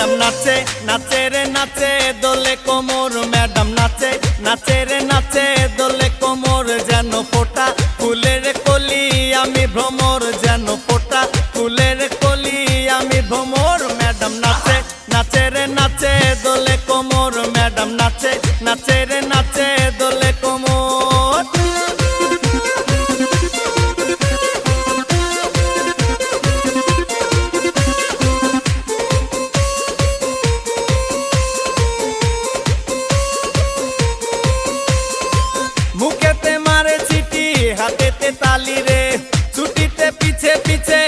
Madam নাচে নাচে রে নাচে দোলে কোমর ম্যাডাম নাচে নাচে রে নাচে দোলে কোমর যেন ফোটা ফুলের কলি আমি ভ্রমর যেন ফোটা ফুলের কলি আমি ভ্রমর ম্যাডাম নাচে নাচে রে নাচে দোলে কোমর ম্যাডাম নাচে নাচে রে নাচে দোলে কোমর। মুখেতে মারে চিঠি হাতেতে তালি রে ছুটিতে পিছে পিছে